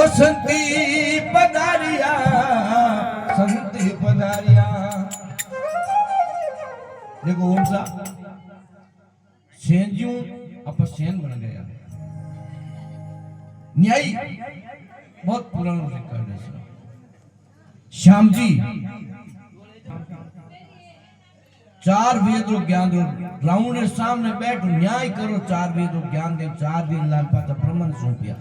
संती पधारिया देखो ओम सा सेंजियों अपन सेन बन गया न्यायी बहुत पुराना रिकॉर्ड है। श्याम जी 4 वेद रो ज्ञान दो रावण के सामने बैठो न्याय करो 4 वेद रो ज्ञान दे 4 वेद लाल पाता प्रमाण सौंपिया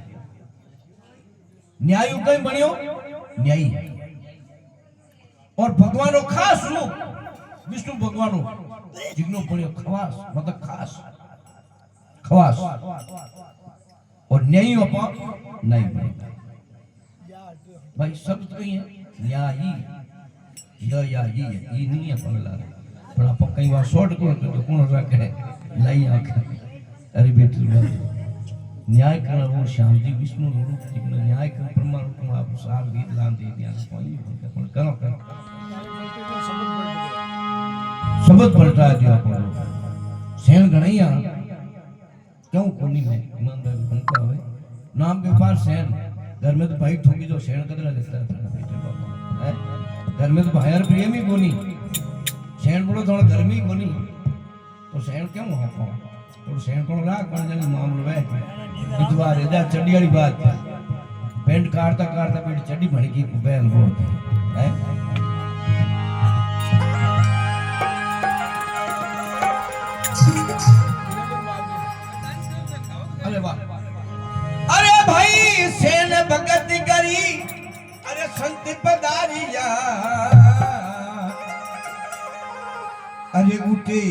न्याय कहीं बनियो न्यायी और भगवान रो खास रूप विष्णु भगवान रो जिग्नो बनियो खवास मतलब खास और न्यायी अपा नहीं बनेगा भाई सब कहीं है न्यायी दयाई है ये नहीं है पगला पर आप कई बार शॉर्ट करो तो कौन रखे लाई आंख अरे बेटी न्याय करना वो श्याम जी विष्णु रूप जिग्नो न्याय कर परमाणु को आप सार गीत लान दे दिया कोई पण करो सबद पलटा दिया अपन सेन गणैया क्यों कोनी में ईमानदार बनता है नाम के पास सेन घर में तो भाई ठोकी जो सेन कदरा देता है बेटे बाबा है घर में तो भाईर प्रेम ही कोनी सेन बोलो थोड़ा गर्मी कोनी तो सेन क्यों हो तो सेन को राग बन जाने मामलो है इतवार इधर चड्डी वाली बात पेंट काटता काटता पेट चड्डी भड़की बैल बोलते हैं अरे भाई सेन भगत करी अरे संत पधारिया अरे उठे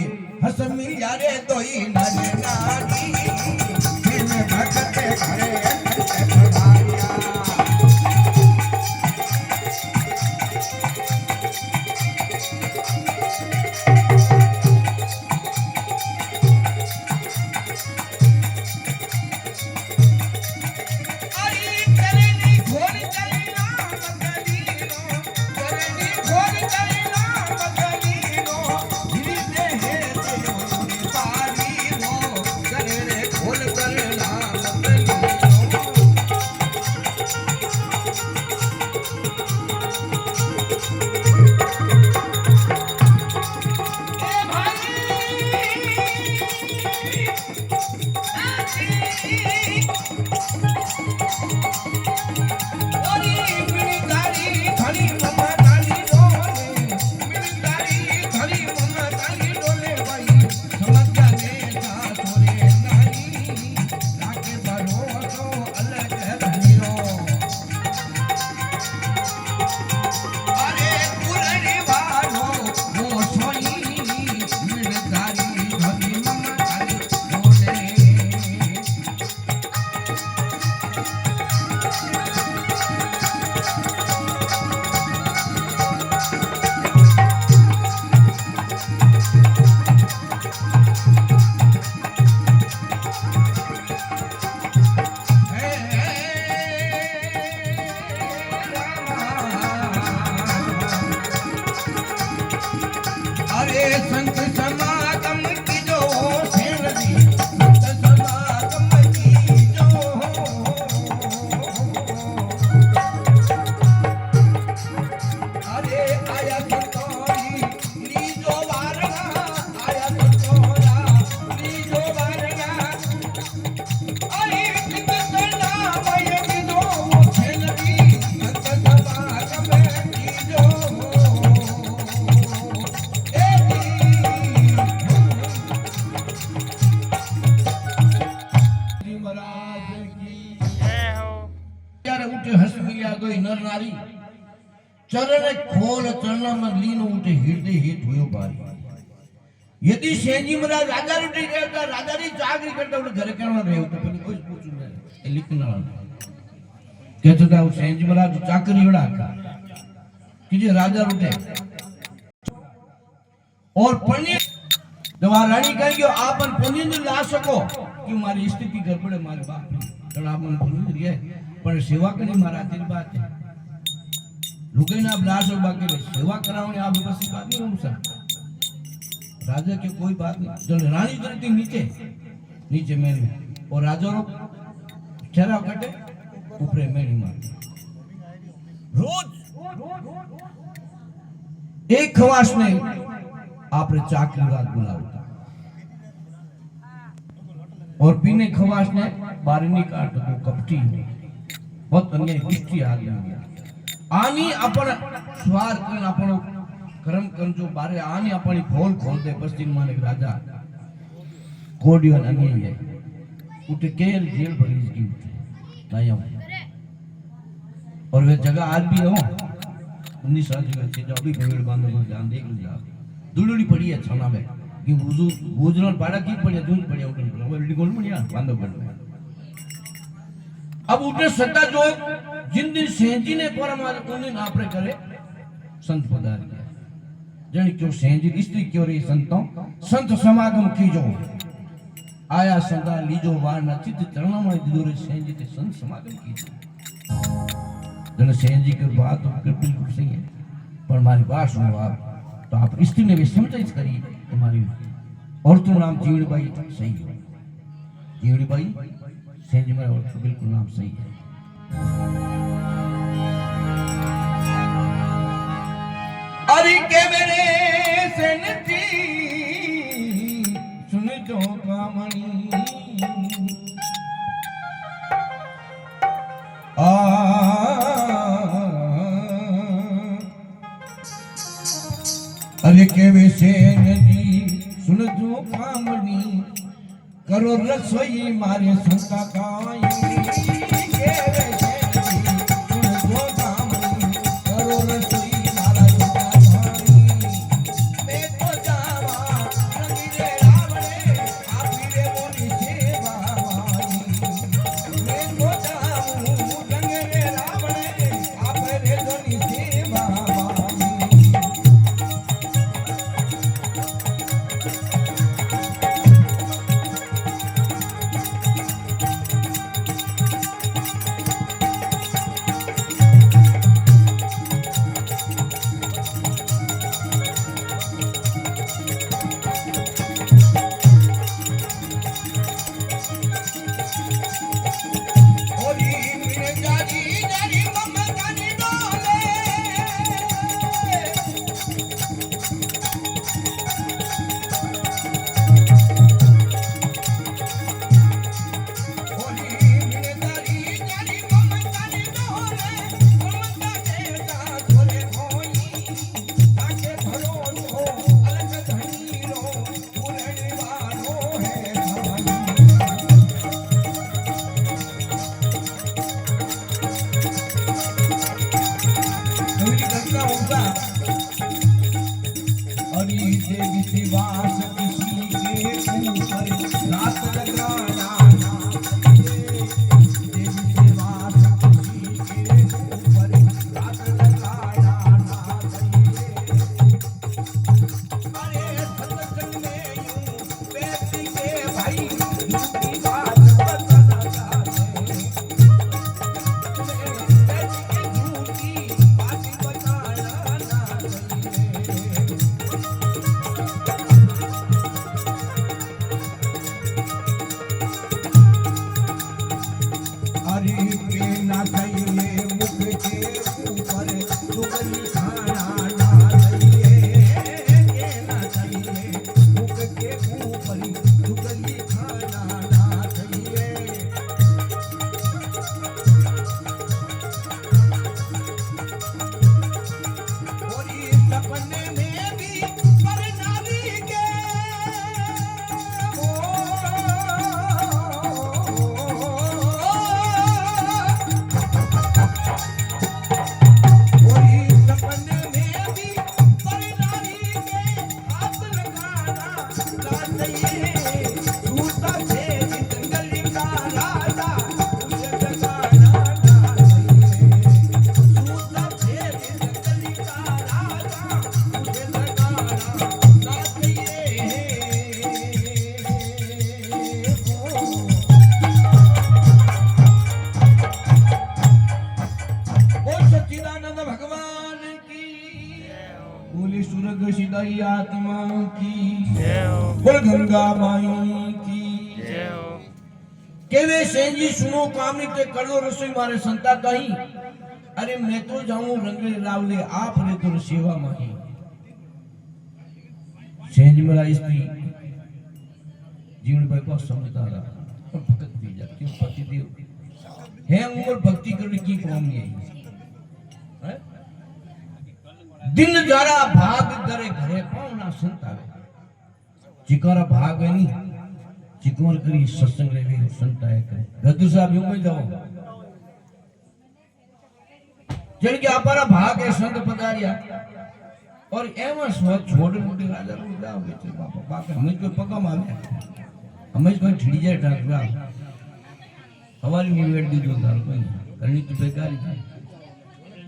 हस मिलिया रे दोई नारी नारी सेन भगत करे संत पधारिया नर नारी चरण खोल चरण में लीन उठे हृदय हेठ हुयो बारी यदि सेंजी मरा राजा रोटी करता राजा री चाकरी करता उन घर केना रहे तो पहले कोई पूछू नहीं ए लिखना कहता था सेंजी मरा जो चाकरी होड़ा कि जे राजा रोटे और पुण्य जब रानी कहेगी आपन पुण्य न ला सको कि मारी स्थिति गड़बड़ है मारे बाप तो आप मन पुण्य दिए पर सेवा करनी मारा तेरी बात है लुगे ना ब्लास और बाकी सेवा करावने आप बस बात नहीं हमसा राजा की कोई बात नहीं जब रानी करती नीचे नीचे मेरे और राजा रो चेहरा कटे ઉપરે મેળી માં રોજ एक खवास ने आपने चाकरी रात बुलावता और पीने खवास ने बारनी काट को कपटी बहुत अन्य दृष्टि आ गई आनी अपन स्वार कर अपन कर्म कर जो बारे आनी अपनी खोल खोल दे पश्चिम माने राजा कोडियन अन्य है उठे केल जेल भरी की नहीं और वे जगह आज भी हो 19 साल की जो अभी पेड़ बांधो को ध्यान देख लो दुलड़ी पड़ी है छना में कि वुजू वुजरन पाड़ा की पड़ी दून पड़ी उठन वो बिल्डिंग गोल में बांधो पड़ अब उठे सत्ता जो जिन दिन सेंजी ने परमात्मा उन दिन आपरे करे संत पधार गया जन क्यों सेंजी स्त्री क्यों रे संतों संत समागम कीजो आया संता लीजो वार न चित चरणों में दिदोरे सेंजी ते संत समागम कीजो जन सेंजी की बात तो बिल्कुल सही है पर हमारी बात सुनो आप तो आप स्त्री ने भी समझ करिए तुम्हारी और तुम नाम जीवड़ीबाई सही है जीवड़ीबाई सेंजी में और तो बिल्कुल नाम सही है अरे के मेरे सेनती सुन जो कामणी अरे के वे सेनती सुन जो कामणी करो रसोई मारे संता काई के वे सेनती सुन जो कामणी करो रसोई मारा संता काई मैं तो जावा रंगीले रावणे आपीरे मोनी सेवा माई मैं तो जाऊं रंगीले रावणे आपीरे मोनी सेवा केवे सेंजी सुनो कामनी ते कर दो रसोई मारे संता कहीं अरे मैं तो जाऊं रंगले रावले आप रे तो सेवा माही सेंज मेरा स्त्री जीवन भाई को समझता रहा और भगत भी जा क्यों पति देव है उम्र भक्ति करने की कौम यही दिन जारा भाग करे घरे पावना संत आवे चिकारा भाग है नहीं चिकोर करी सत्संग रे भी संत आए करे गद्दू साहब यूं में जाओ जन के आपारा भाग है संत पधारिया और एवं स्व छोड़ मोटे राजा को जाओ बेटे बापा बापा हमें कोई पका मारे हमें कोई ठिड़ी जाए ठाकरा हमारी निवेद दी दो दाल कोई करनी तो बेकार ही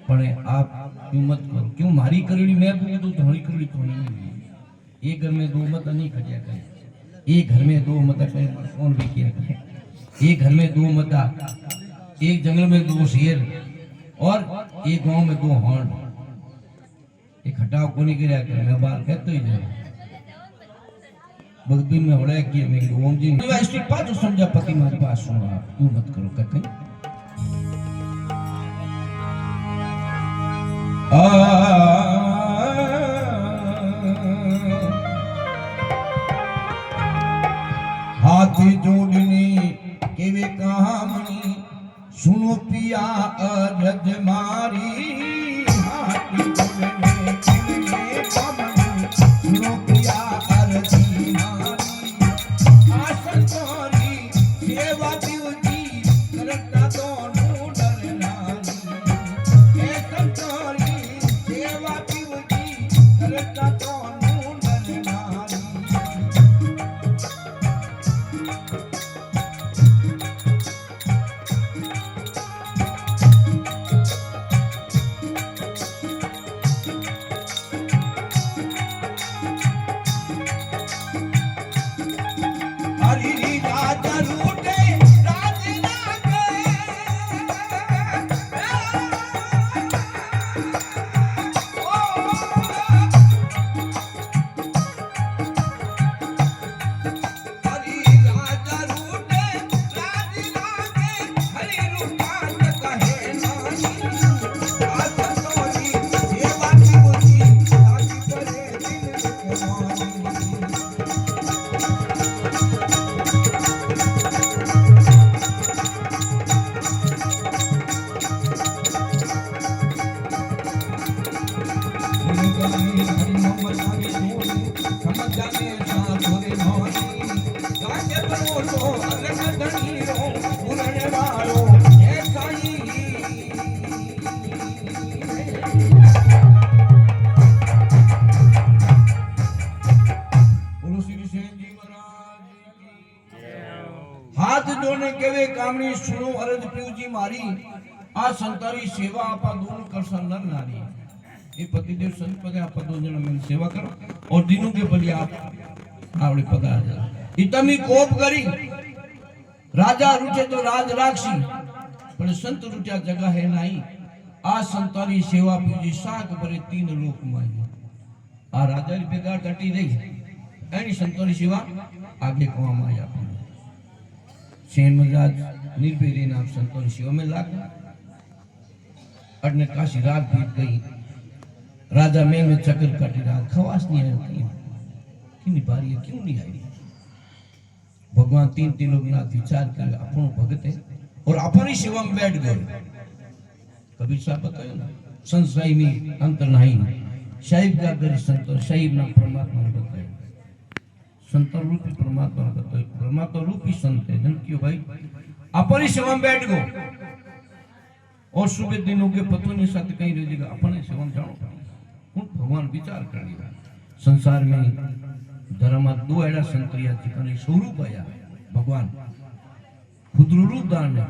पण आप क्यों मत करो क्यों मारी करेड़ी मैं बोलूं तो तुम्हारी करेड़ी तो नहीं एक घर में दो मत नहीं खटिया करे एक घर में दो मत कौन भी किया करे एक घर में दो मत एक जंगल में दो शेर और एक गांव में दो हॉर्न एक हटाव को नहीं गिरा कर मैं बात कहते ही जाए भक्ति में हो रहा है कि मैं ओम जी ने इसकी बात जो समझा पति मारी बात सुनो आप क्यों मत करो कहते हाथ जोड़ने के वे कहानी सुनो पिया अरज मारी हाथ जोड़ने के वे कहानी सुनो पिया अरज मारी आसन तोरी सेवा दिवजी करता दोनों डर नारी ए संतोरी सेवा दिवजी करता दोनों डर नारी हाथ जोड़ने केवे कामनी सुनो अरज प्रियजी मारी आ संतारी सेवा आपा दोनों करसा नर नारी ये पतिदेव संत पदे आपा दो जन में सेवा करो और दिनों के बलि आप आवड़े पदा आ जा इतमी कोप करी राजा रुचे तो राज राक्षी पर संत रुचा जगह है नहीं आ संतारी सेवा पूजी साग भरे तीन लोक माई आ राजा री बेगार टटी रही एनी संतारी सेवा आगे काम आया सेन मजाज निर्भय नाम संतों शिव में लाग अड़ने काशी रात बीत गई राजा में चक्कर काटी रात खवास नहीं आई क्यों नहीं पारी है क्यों नहीं आई भगवान तीन तीन लोग नाथ विचार कर अपन भगत है और अपनी सेवा में बैठ गए कबीर साहब बतायो ना संसाई में अंतर नहीं शाहिब का कर संतों शाहिब नाम परमात्मा ने बताया संत रूपी परमात्मा का तो परमात्मा रूपी संत है जन क्यों भाई अपनी सेवा में बैठ गो और सुबह दिनों के पतों ने साथ कहीं रह जाएगा अपने सेवा में जानो कौन भगवान विचार कर लिया संसार में धर्म दो ऐसा संतरिया जिकने स्वरूप आया भगवान खुद रूप दान है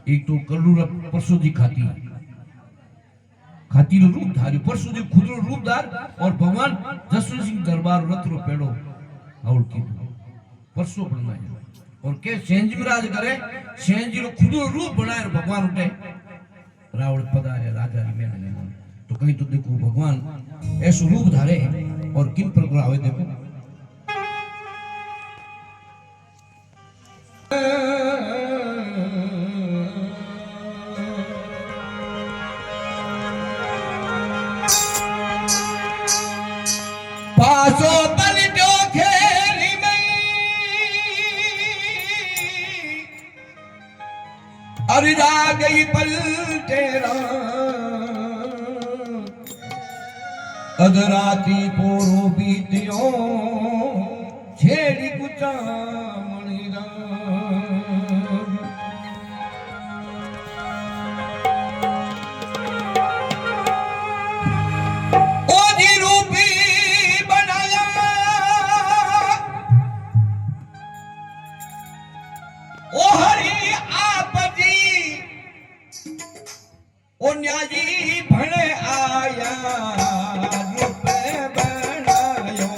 एक तो कल्लू परसों जी खाती रूप धारी परसों जी खुद रूप दार और भगवान जसवंत सिंह दरबार रत्रो पेड़ो और की परसों बनाया और के सेंज विराज करे सेंज रो खुद रूप बनाए भगवान उठे रावण पधारे राजा री मेहने तो कहीं तो देखो भगवान ऐसा रूप धारे और किन पर आवे देखो પાછો પલટ્યો ખેરી મઈ અરજા ગઈ પલટેરા અધરાતી પોરો બીત્યો છેડી કુચા મણીરા ઓજી રૂપી બનાયા ઓ હરી આપજી ઓ ન્યાજી ભણે આયા રૂપે બનાયો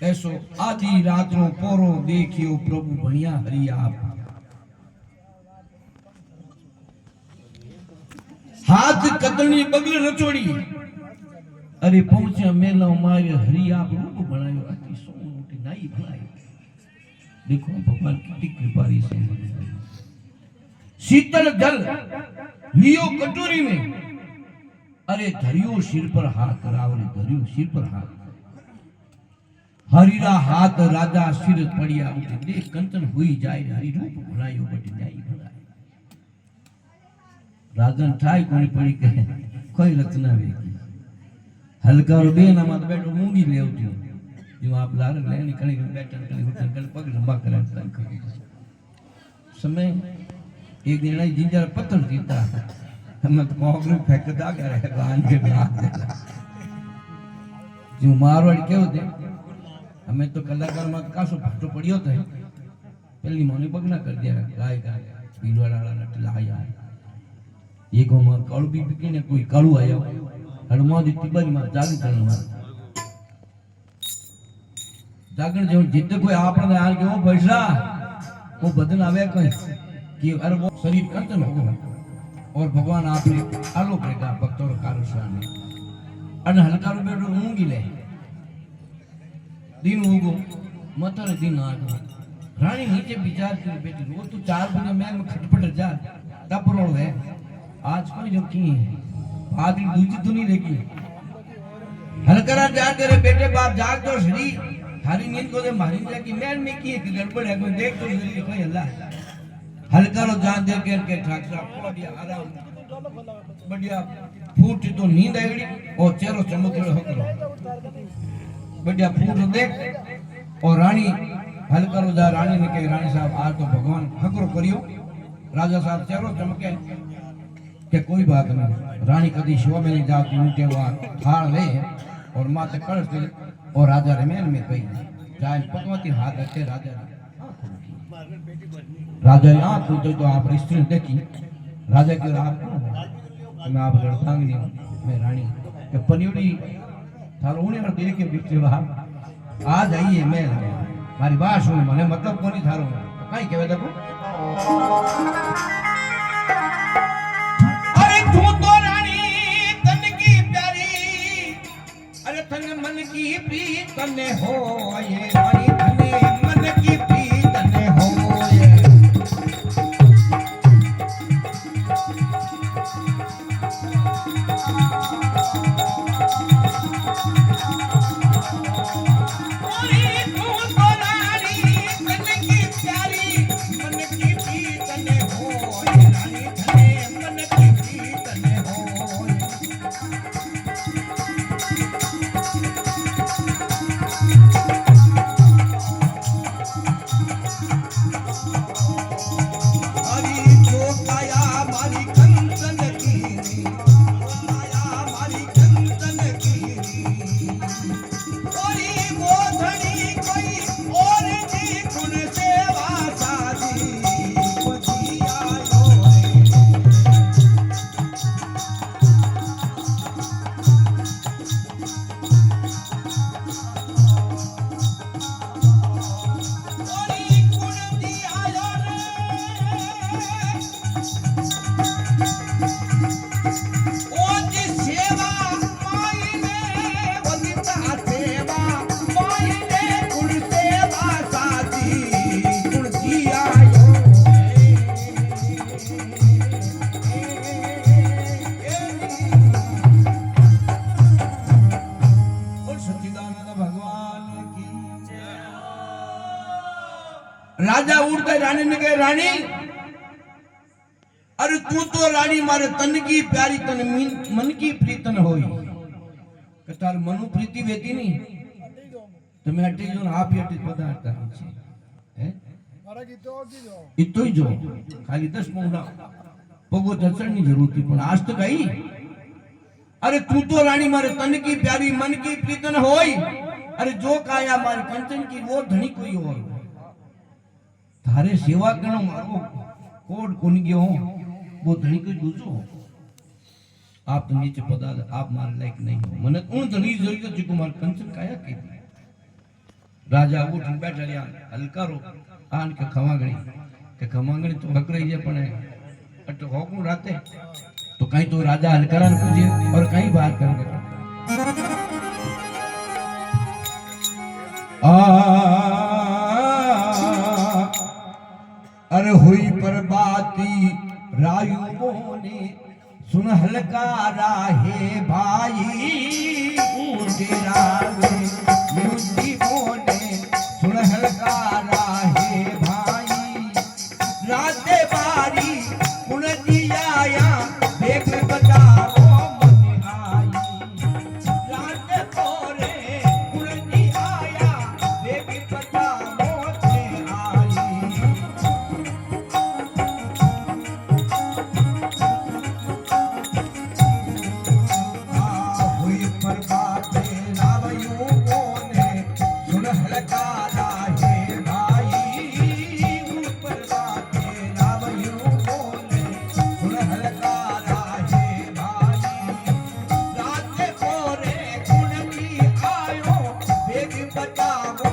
ऐसो आधी रात नो पोरो देखियो प्रभु भणिया हरि आप। हाथ कतरनी बगल रचोड़ी अरे पहुंचे मेला मारे हरि आप रूप बनायो अति सोन मोटी नाई बनायो। देखो भगवान कितनी कृपारी से। शीतल जल लियो कटोरी में अरे धरियो सिर पर हाथ रावरे धरियो सिर पर हाथ हरिरा हाथ राजा सिर पड़िया उठे देख कंचन हुई जाए हरि रूप बनायो बट न्याय बनाए। राजन ठाई कोनी पड़ी के कोई रचना वे हल्का और बेना मत बैठो मूंगी ले उठो जो आप लार लेनी कणी बैठन कणी उठन कणी पग लंबा करे समय एक दिन आई जिंजर पत्थर जीता हम तो कोगरे फेंकदा करे गान के गान जो मारवाड़ केव दे हमें तो कलाकार मत कासो फटो पड़ियो थे पहली मोने बगना कर दिया गाय गाय पीलवाड़ा नटला आया ये को मार कालू भी बिकने कोई कालू आया हनुमान जी तिबरी मार जागरण करना जागरण जो जिद्द कोई आपने हाल के वो बैठा वो बदन आवे कोई कि अरे वो शरीर कंचन होगा और भगवान आपने आलोक रेखा भक्तों कारुष्या में अन हल्का रुपये ऊँगी ले दिन उगो मतरे दिन आगो रानी नीचे विचार कर बैठी वो तो 4 बजे मैं खटपट जा तपरोड़ है आज कोई जो की आदमी दूजी तो नहीं लेगी हलकरा जा तेरे बेटे बाप जाग तो श्री हरी नींद को दे मारी जा कि मैं में की गड़बड़ है कोई देख तो श्री कोई अल्लाह हलकरो जान दे के ठाकरा बढ़िया आराम बढ़िया फूट तो नींद आईड़ी और चेहरो चमकड़ो हकरो बढ़िया फूट देख और रानी हलकरो जा रानी ने कही रानी साहब आज तो भगवान हकरो करियो राजा साहब चेहरो चमके के कोई बात नहीं रानी कदी शिवा में नहीं जाती उनके वहां थाल ले और माथे कलश दे और राजा रमेन में कही जाए भगवती हाथ रखे राजा ने आंख खोली तो आप स्त्री देखी राजा की आप मैं आप लड़कांगी मैं रानी के पनियोड़ी थारो उन्हें और देख के बिकते बाहर आ जाइए मैं मारी बात सुन मने मतलब कोनी थारो काई कहवे देखो अरे तू तो रानी तन की प्यारी अरे तन मन की प्रीत तने हो ये रानी तने मन की प्रीत तने हो ये राजा उड़ते रानी ने कहे रानी अरे तू तो रानी मारे तन की प्यारी तन मन की प्रीतन होई के तार मनु प्रीति वेती नहीं तो मैं अटे जो आप ही अटे पदार्थ है मारा की तो इतो ही जो खाली 10 मोहरा पगो दर्शन की जरूरत थी पर आज तक आई अरे तू तो रानी मारे तन की प्यारी मन की प्रीतन होई अरे जो काया मारी कंचन की वो धनी कोई और थारे सेवा करो मारो कोड कोन गयो वो धनी कोई दूसरो आप तो नीचे पदा आप मारे लायक नहीं हो मने उन धनी जरूरत जो मार कंचन काया के राजा उठ बैठा लिया हलकारो आन के खमागणी तो हक रही है पण अट होकू राते तो कहीं तो राजा हलकारा ने पूछे और कहीं बात करके अरे हुई पर बाती रायु ने सुन हलकारा हे भाई तेरा युद्धि बोले सुन हलकारा हे भाई राते बारी कुण दिया देख बताओ मन आई राते पोरे कुण दिया देख बताओ मन आई हुई पर बातें रावयू बोले सुन हलकारा हे भाई ऊपर बातें रावयू बोले सुन हलकारा हे भाई रात पोरे कुण की आयो देख बताओ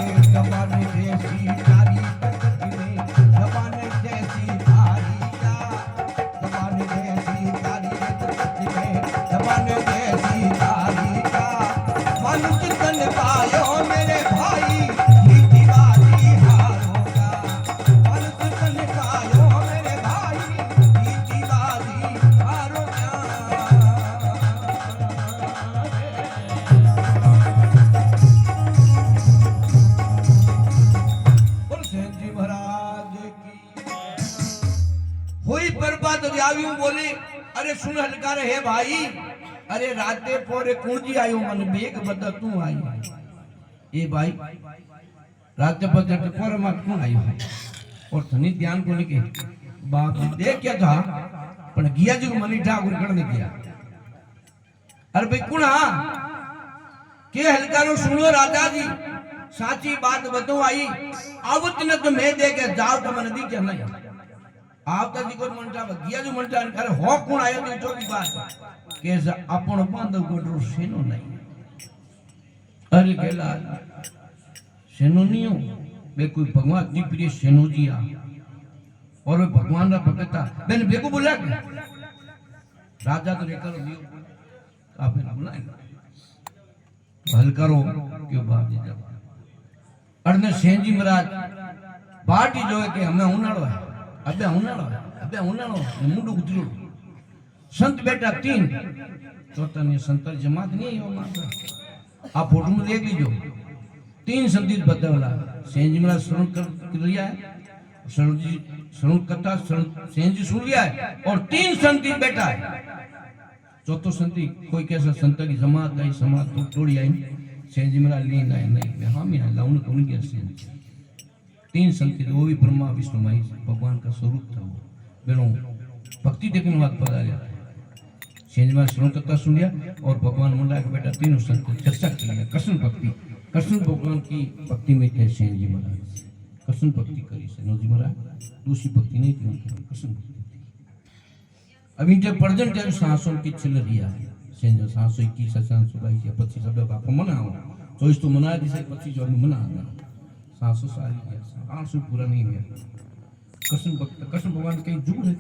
थे आई हुई बर्बाद आयु बोले अरे सुन हलकार हे भाई अरे राते पोरे कुंजी आयो मन बेग बता तू आई ए भाई राते पोरे मा कौन आयो और थनी ध्यान को के बाप जी देख क्या था पण गिया जी मनी ठाकुर करने किया अरे भाई कुण के हलकारो सुनो राजा जी साची बात बताओ आई आवत न तो मैं दे के जाओ तो मन दी क्या नहीं आवता जी को मनटा गिया जो मनटा अरे हो कोण आयो तो जो की बात के आपण बांधव गोडरो सेनो नहीं अरे केला सेनो नहीं हो बे कोई भगवान जी प्रिय सेनो जी आ और भगवान रा भगता बेन बेको बोला राजा तो लेकर दियो आपने बुलाए हल करो क्यों बाप जी जब अरने सेन जी महाराज पार्टी जो है कि हमें उनाड़ो है अबे उनाड़ो मुंडू गुजरो संत बेटा 3 चौथा ने संतर जमात नहीं है मार आप फोटो में देख लीजिए 3 संदित बतावला सेन जी महाराज श्रवण कर रिया है श्रवण कथा सेन जी सुन लिया है और 3 संदित बैठा है चौथो संति कोई कैसा संत की जमात आई समाज तो तोड़ी आई सेन जी महाराज लीन आए नहीं हाँ मैं लाऊं कौन गया सेन तीन संत थे, वो भी ब्रह्मा विष्णु महेश भगवान का स्वरूप था। वो बेनो भक्ति देखने बाद पता गया सेंज में श्रवण कथा सुन लिया और भगवान मुंडा के बेटा तीनों संत चर्चा की है कृष्ण भक्ति। कृष्ण भगवान की भक्ति में थे सेन जी महाराज, कृष्ण भक्ति करी सेनो जी महाराज, दूसरी भक्ति नहीं थी उनकी, कृष्ण भक्ति थी। अभी जब प्रेजेंट टाइम सांसों की चल रही है सेन जो सांसों की सचान सुबाई से 25 सब बाप मना हो तो इस तो मना दिसे 25 जो मना सांसों सारी है 800 पूरा नहीं हुआ। कृष्ण भगवान कहीं जुड़ है,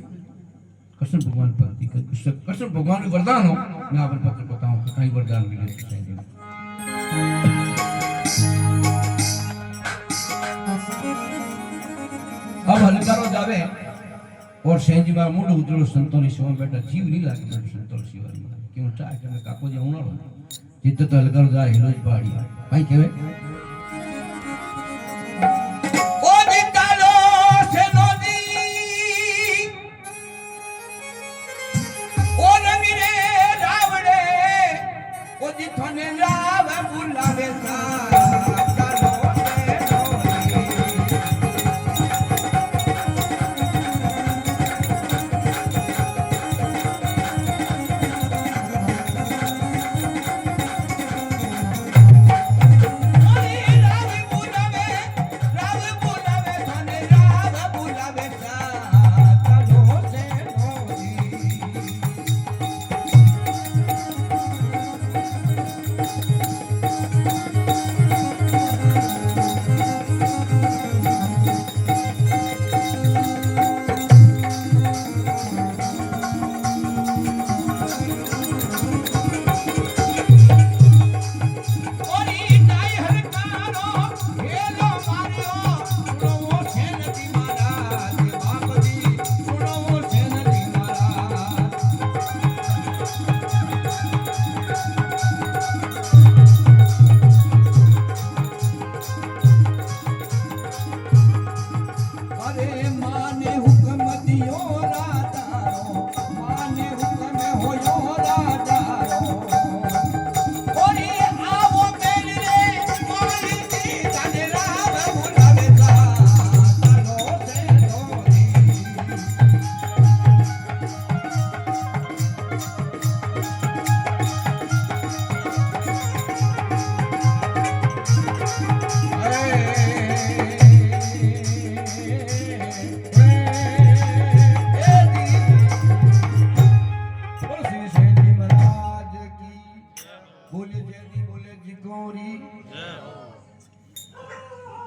कृष्ण भगवान भक्ति कर कृष्ण भगवान में वरदान हो। मैं आप पत्र बताऊं कि कहीं वरदान मिले सेन जी। अब हलकारो जावे और सेन जी मारा मुंड उतरो संतोनी शिवा बेटा जीव नहीं लागे बेटा संतोष शिवा क्यों टा के मैं काको जे उनाळो चित्त तो हलकारो जा हेलो पहाड़ी भाई केवे ओ जितालो सेनोदी ओ रंगीरे रावड़े ओ जिथने राव बुलावे सा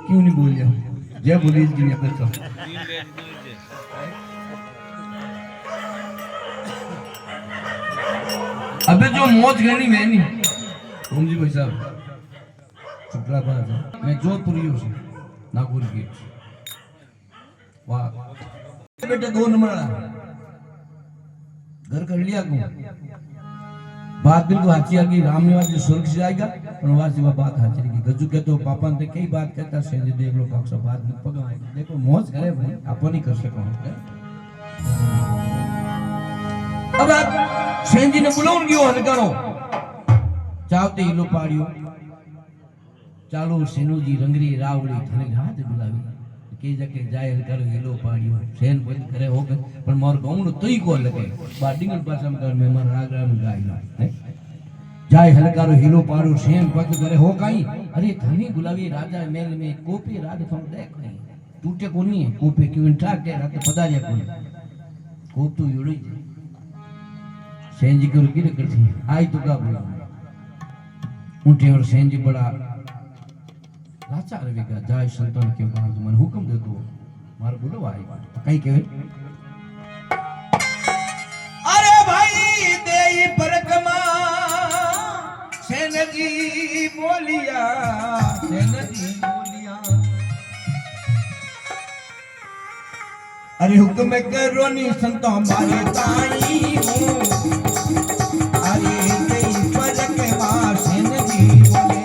क्यों नहीं बोल जाओ जय बोली जी ने तो अबे जो मौज करनी मैं नहीं तुम जी भाई साहब चुपड़ा बात मैं जोधपुरी हूं नागौर की वाह बेटे 2 नंबर घर कर लिया को बात बिल्कुल हाची आ गई राम निवास जो स्वर्ग से जाएगा वनवास की बात हाची रही गजू के तो पापा ने कई बात कहता से देख लो काक्सा बात में पगाए देखो मौज करे भाई अपन नहीं कर सको अब आप सेन जी ने बुलाऊं गयो हल करो चाहते ही लो पाड़ियो चालो सेनो जी रंगरी रावड़ी थने हाथ बुलावी के जके जाय हल करो हिलो पाड़ियो सेन बोल करे हो पर मोर गाउन तो ही को लगे बाडिंगल पासा में कर में मार रागरा में गाइला है जाय हलकारो हिलो पाड़ो सेन पग करे हो काई अरे धनी गुलाबी राजा महल में कोपी राज तुम देख नहीं टूटे कोनी है कोपे क्यों इंठा के रात पता जा कोनी कोप तो योड़ी सेन जी को गिर करती आई तो का बोला उठे और सेन जी बड़ा लाचार वेगा जाय संतन के पास मन हुक्म दे दो मार बोलो आई कहीं के अरे भाई देई परकमा सेन जी बोलिया अरे हुक्म करो नी संतो मारे ताई हूं अरे देई परकमा सेन जी बोले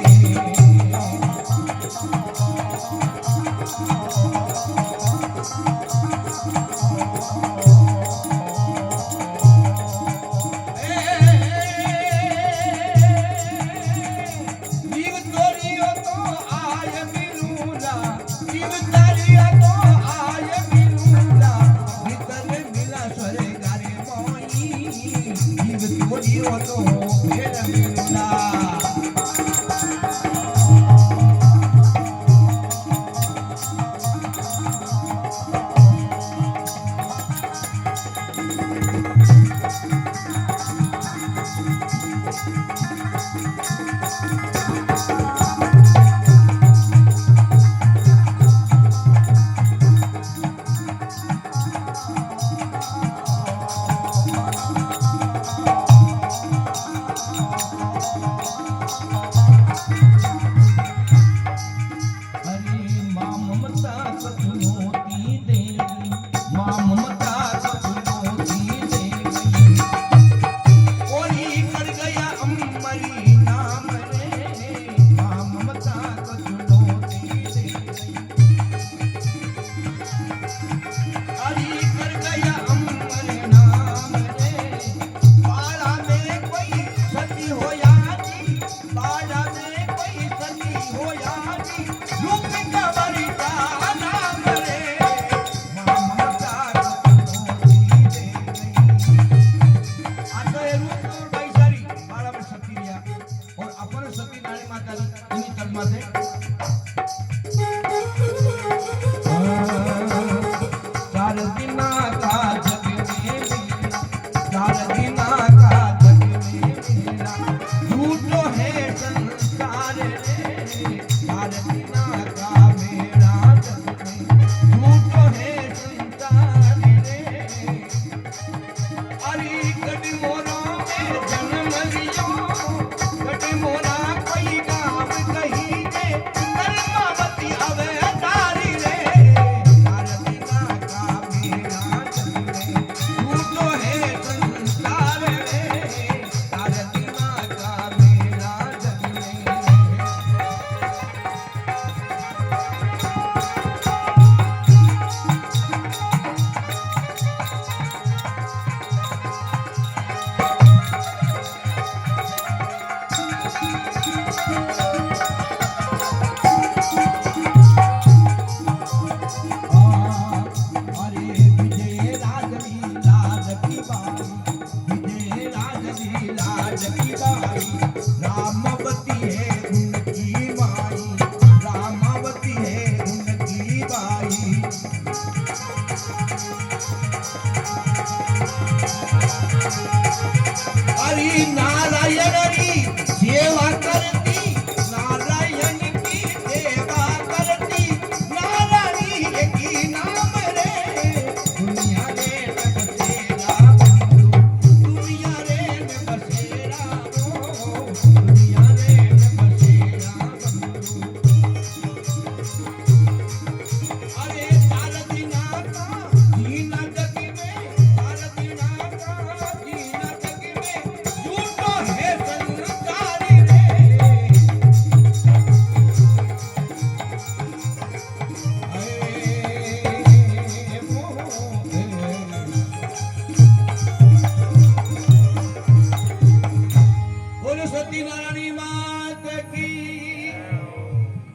जीव तोरियो तो आय मिलूला जीव तारी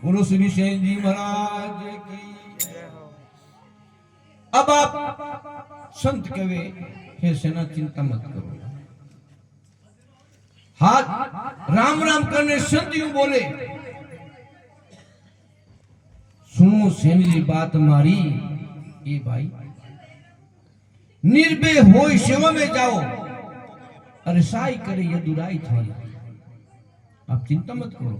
बोलो श्री शेष जी महाराज की। अब आप संत कहे हे सेना चिंता मत करो, हाथ राम राम करने संत यूं बोले, सुनो सेनी बात मारी ए भाई, निर्भय होय सेवा में जाओ, अरे साई करे ये दुराई थारी, आप चिंता मत करो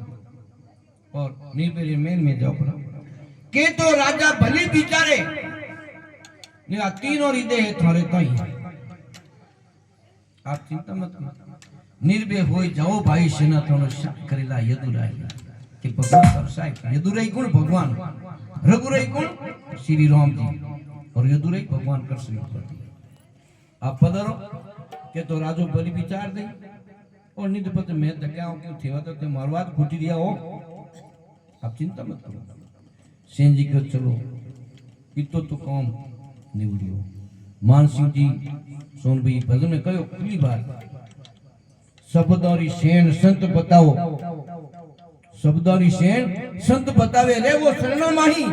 और निर्भय मेल में जाओ। के तो राजा भली बिचारे ने तीनों हृदय है थारे ताई, आप चिंता मत करो, निर्भय होय जाओ भाई सेना थानो साई करेला यदुराई के भगवान पर साई। यदुराई कौन? भगवान। रघुराई कौन? श्री राम जी। और यदुराई भगवान कृष्ण। आप पधारो के तो राजो बलि विचार दे और निध पत मैं धक्याओं क्यों थेवा तो ते मारवाद फूटी दिया हो, आप चिंता मत करो। सेन जी को चलो इतो तो काम निवड़ियो। मान सिंह जी सोन भाई भजन में कहो खुली बात, शब्दोरी सेन संत बताओ, शब्दोरी सेन संत बतावे रे वो शरणो माही,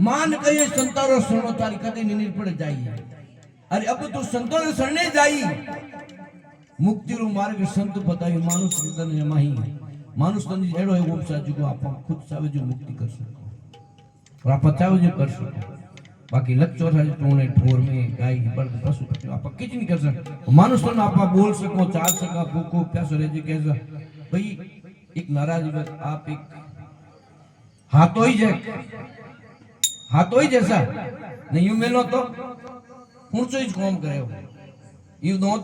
मान कहे संतारो शरणो तारी कदे निर पड़ जाई। अरे अब तो संतों ने शरणे जाई, मुक्ति रो मार्ग संत बताई, मानुष ने माही, मानुष तन एड़ो है वो साजू को आप खुद चाहे जो मुक्ति कर सको और आप चाहे जो कर सको। बाकी लक्ष्य है टोने ठोर में गाय बड़ पशु पशु आप किच नहीं कर सकते। मानुष तन आप बोल सको, चाल सको, भूखो प्यास रह जे कैसा भाई एक नाराज आप एक हाथों ही जैसा नहीं मिलो तो ऊंचो ही काम करे हो। ये दो